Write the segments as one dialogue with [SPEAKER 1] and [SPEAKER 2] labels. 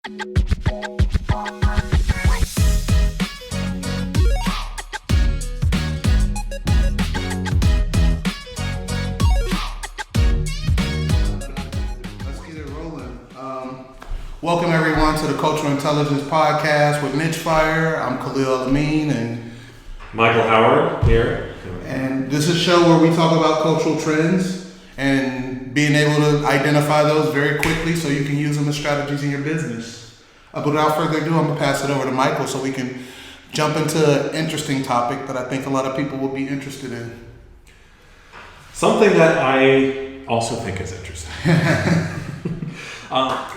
[SPEAKER 1] Welcome everyone to the Cultural Intelligence Podcast with Nichefire. I'm Khalil Amin and
[SPEAKER 2] Michael Howard here.
[SPEAKER 1] And this is a show where we talk about cultural trends and being able to identify those very quickly so you can use them as strategies in your business. But without further ado, I'm going to pass it over to Michael so we can jump into an interesting topic that I think a lot of people will be interested in.
[SPEAKER 2] Something that I also think is interesting.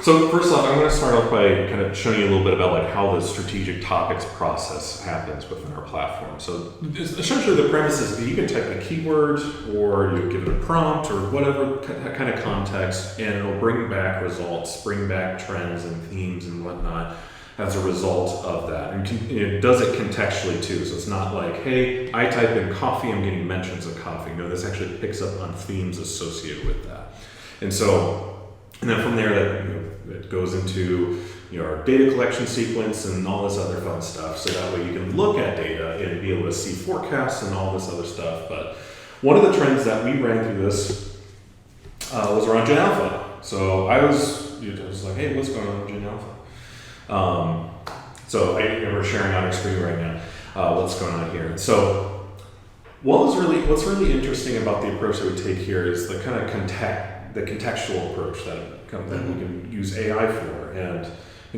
[SPEAKER 2] So first off, I'm going to start off by kind of showing you a little bit about like how the strategic topics process happens within our platform. So essentially the premise is that you can type a keyword or you give it a prompt or whatever kind of context and it'll bring back results, bring back trends and themes and whatnot as a result of that. And it does it contextually too. So it's not like, hey, I type in coffee, I'm getting mentions of coffee. No, this actually picks up on themes associated with that. And then from there, it goes into our data collection sequence and all this other fun stuff. So that way you can look at data and be able to see forecasts and all this other stuff. But one of the trends that we ran through this was around GenAlpha. So I was like, hey, what's going on with GenAlpha? So I remember sharing on our screen right now what's going on here. So what's really interesting about the approach that we take here is the kind of the contextual approach that we can use AI for. And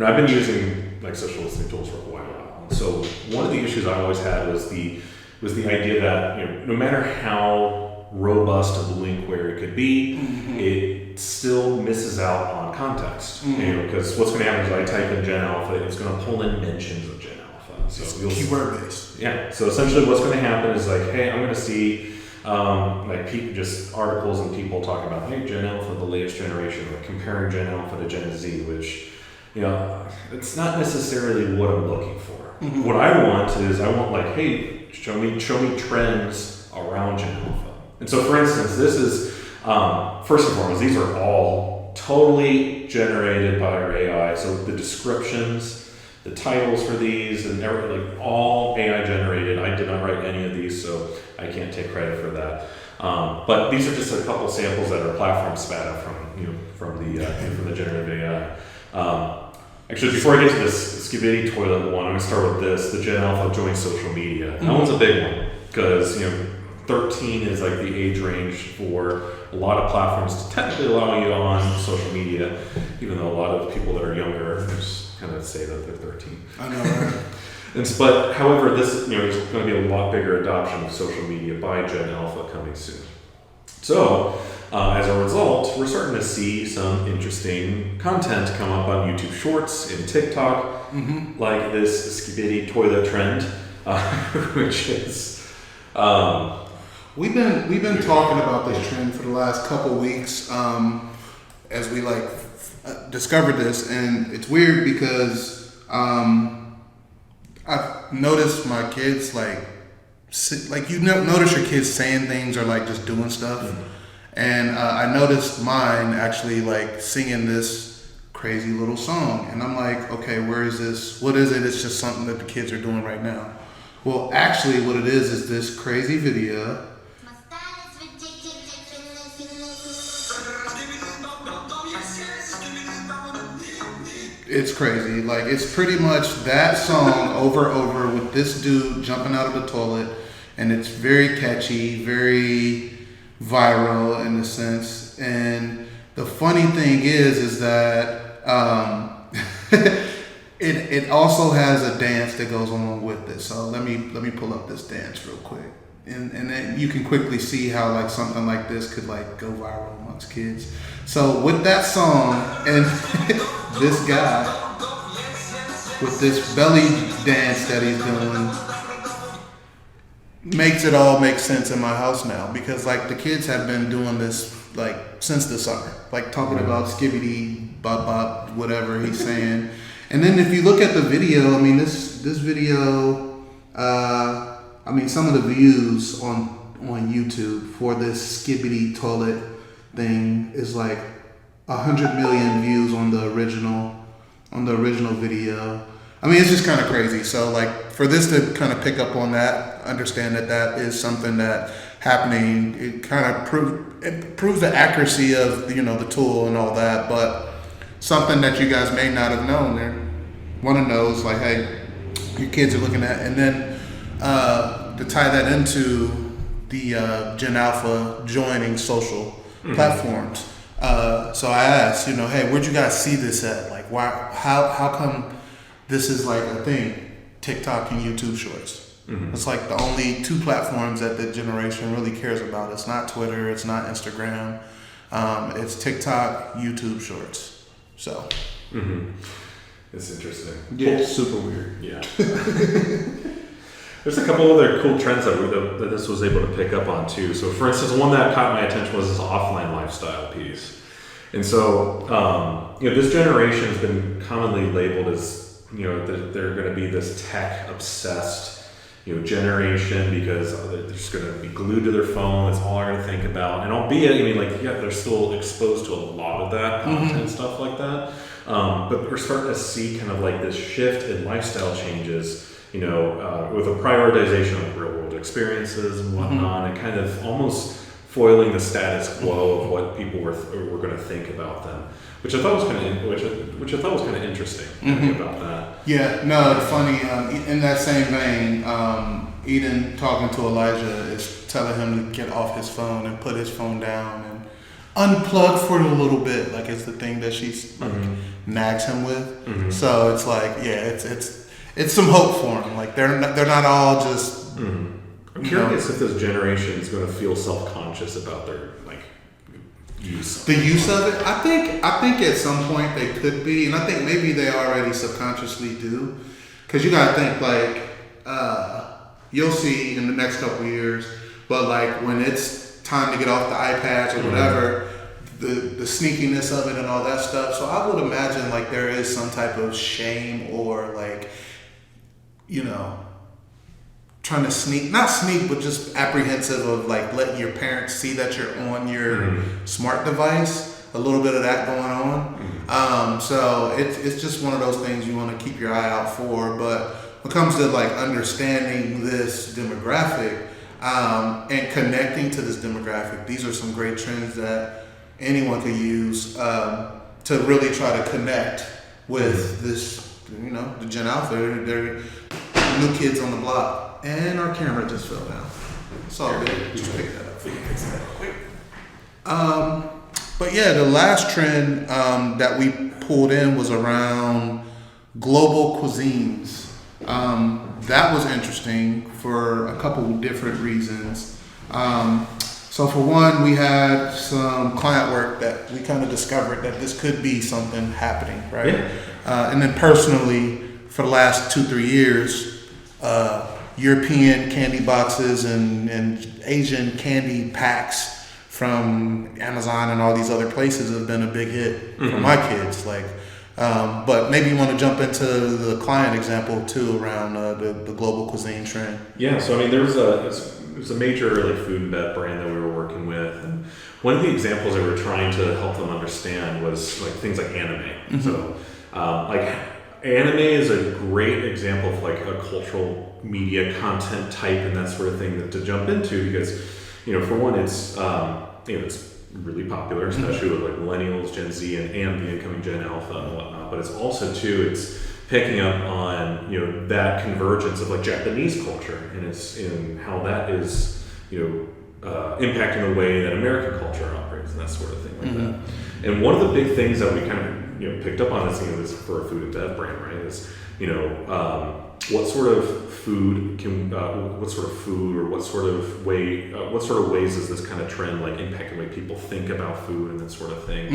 [SPEAKER 2] I've been using like social listening tools for a while. And so one of the issues I always had was the idea that no matter how robust a Boolean query could be, it still misses out on context. Because what's going to happen is I type in GenAlpha, it's going to pull in mentions of GenAlpha. So
[SPEAKER 1] it's keyword based.
[SPEAKER 2] Yeah. So essentially, what's going to happen is like, hey, I'm going to see people, just articles and people talking about, hey, GenAlpha, the latest generation, or comparing GenAlpha to Gen Z, which, it's not necessarily what I'm looking for. What I want is, like, hey, show me trends around GenAlpha. And so, for instance, this is, first and foremost, these are all totally generated by our AI. So the descriptions, the titles for these, and everything, like all AI generated. I did not write any of these, so I can't take credit for that. But these are just a couple samples that our platform spat out from the generative AI. Actually, before I get to this Skibidi toilet one, I'm going to start with this: the GenAlpha joins social media. That one's a big one because 13 is like the age range for a lot of platforms to technically allow you on social media, even though a lot of people that are younger just kind of say that they're 13.
[SPEAKER 1] I know, right?
[SPEAKER 2] But however, this there's going to be a lot bigger adoption of social media by GenAlpha coming soon. So as a result, we're starting to see some interesting content come up on YouTube Shorts and TikTok, like this Skibidi toilet trend, which is.
[SPEAKER 1] We've been talking about this trend for the last couple weeks as we discovered this, and it's weird because I've noticed my kids notice your kids saying things or like just doing stuff, and I noticed mine actually like singing this crazy little song, and I'm like, okay, where is this? What is it? It's just something that the kids are doing right now. Well, actually, what it is this crazy video. It's crazy. Like, it's pretty much that song over and over with this dude jumping out of the toilet, and it's very catchy, very viral in a sense. And the funny thing is that it also has a dance that goes along with it. So let me pull up this dance real quick, and then you can quickly see how like something like this could like go viral amongst kids. So with that song and this guy with this belly dance that he's doing makes it all make sense in my house now, because like the kids have been doing this like since the summer, like talking about skibbity bop bop whatever he's saying. And then if you look at the video, I mean this video, some of the views on YouTube for this skibbity toilet thing is like 100 million views on the original, on the original video. I mean, it's just kind of crazy. So like for this to kind of pick up on that, understand that that is something that happening, it kind of proves the accuracy of, you know, the tool and all that, but something that you guys may not have known. They want to know is like, hey, your kids are looking at, and then to tie that into the GenAlpha joining social platforms. So I asked, you know, hey, where'd you guys see this at? Like, why? How come this is like a thing? TikTok and YouTube Shorts. It's like the only two platforms that the generation really cares about. It's not Twitter. It's not Instagram. It's TikTok, YouTube Shorts. So.
[SPEAKER 2] It's interesting.
[SPEAKER 1] Yeah, it's super weird.
[SPEAKER 2] Yeah. There's a couple other cool trends that this was able to pick up on too. So, for instance, one that caught my attention was this offline lifestyle piece. And so, you know, this generation has been commonly labeled as, you know, they're going to be this tech obsessed, you know, generation because they're just going to be glued to their phone. It's all they're going to think about. And albeit, I mean, like, yeah, they're still exposed to a lot of that content, stuff like that. But we're starting to see kind of like this shift in lifestyle changes, you know, with a prioritization of real world experiences and whatnot, and kind of almost foiling the status quo of what people were going to think about them, which I thought was kind of which I thought was kind of interesting about that.
[SPEAKER 1] Yeah, no, it's funny. In that same vein, Eden talking to Elijah is telling him to get off his phone and put his phone down and unplug for a little bit. Like it's the thing that she's like, nags him with. So it's like, yeah, it's some hope for him. Like they're not all just.
[SPEAKER 2] I'm curious if this generation is going to feel self-conscious about their like use.
[SPEAKER 1] The use of it. I think at some point they could be, and I think maybe they already subconsciously do, because you got to think like you'll see in the next couple of years, but like when it's time to get off the iPads or whatever. The sneakiness of it and all that stuff. So I would imagine like there is some type of shame or like, you know, trying to not sneak, but just apprehensive of like letting your parents see that you're on your smart device. A little bit of that going on. So it's just one of those things you want to keep your eye out for. But when it comes to like understanding this demographic and connecting to this demographic, these are some great trends that anyone could use to really try to connect with this, you know, the GenAlpha. They're new kids on the block. And our camera just fell down. It's all good. Just pick that up. Fix that quick. But yeah, the last trend that we pulled in was around global cuisines. That was interesting for a couple of different reasons. So for one, we had some client work that we kind of discovered that this could be something happening, right? Yeah. And then personally, for the last 2-3 years, European candy boxes and Asian candy packs from Amazon and all these other places have been a big hit for my kids. Like, but maybe you want to jump into the client example too around the global cuisine trend.
[SPEAKER 2] Yeah, so I mean, there's a major like food and bev brand that we were working with, and one of the examples that we were trying to help them understand was like things like anime. So, like anime is a great example of like a cultural media content type and that sort of thing that to jump into because, you know, for one, it's you know, it's really popular, especially with like millennials, Gen Z, and the incoming Gen Alpha and whatnot. But it's also too, it's picking up on, you know, that convergence of like Japanese culture and it's in how that is, you know, impacting the way that American culture operates and that sort of thing like that. And one of the big things that we kind of, you know, picked up on this, you know, is for a food and bev brand, right? Is, you know, what sort of food can, what sort of food or what sort of ways is this kind of trend like impact the way people think about food and that sort of thing?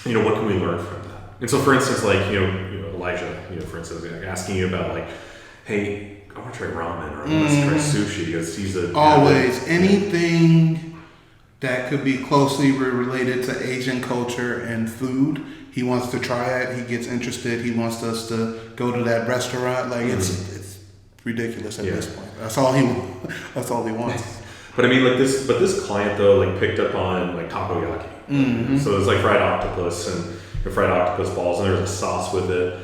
[SPEAKER 2] You know, what can we learn from that? And so, for instance, like you know, Elijah, you know, for instance, like asking you about like, hey, I want to try ramen or I want to try sushi because he's
[SPEAKER 1] always anything that could be closely related to Asian culture and food. He wants to try it. He gets interested. He wants us to go to that restaurant. Like it's ridiculous at this point. That's all he wants.
[SPEAKER 2] But I mean, like this client though, like picked up on like takoyaki. So it's like fried octopus, and fried octopus balls, and there's a sauce with it.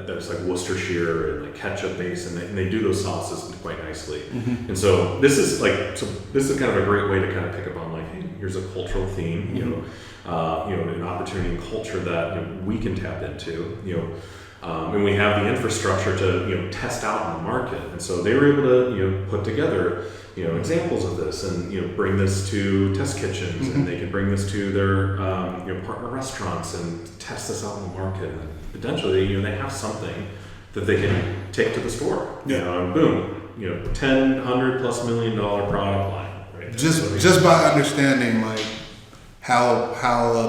[SPEAKER 2] That's like Worcestershire and like ketchup base, and they do those sauces quite nicely.
[SPEAKER 1] Mm-hmm.
[SPEAKER 2] And so this is kind of a great way to kind of pick up on like, hey, here's a cultural theme,
[SPEAKER 1] Mm-hmm.
[SPEAKER 2] an opportunity and culture that we can tap into, and we have the infrastructure to test out in the market. And so they were able to put together examples of this and bring this to test kitchens,
[SPEAKER 1] Mm-hmm.
[SPEAKER 2] and they can bring this to their partner restaurants and test this out in the market, and potentially they have something that they can take to the store. And boom, $10+ million product line. Right?
[SPEAKER 1] Just by understanding like how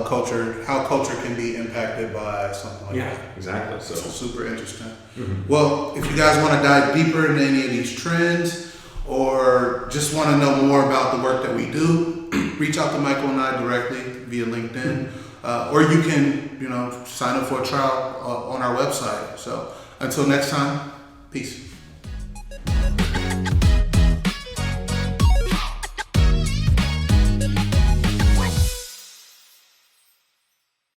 [SPEAKER 1] culture can be impacted by something like that.
[SPEAKER 2] Exactly. So
[SPEAKER 1] super interesting.
[SPEAKER 2] Mm-hmm.
[SPEAKER 1] Well, if you guys want to dive deeper into any of these trends, or just want to know more about the work that we do, reach out to Michael and I directly via LinkedIn, or you can sign up for a trial on our website. So until next time, peace.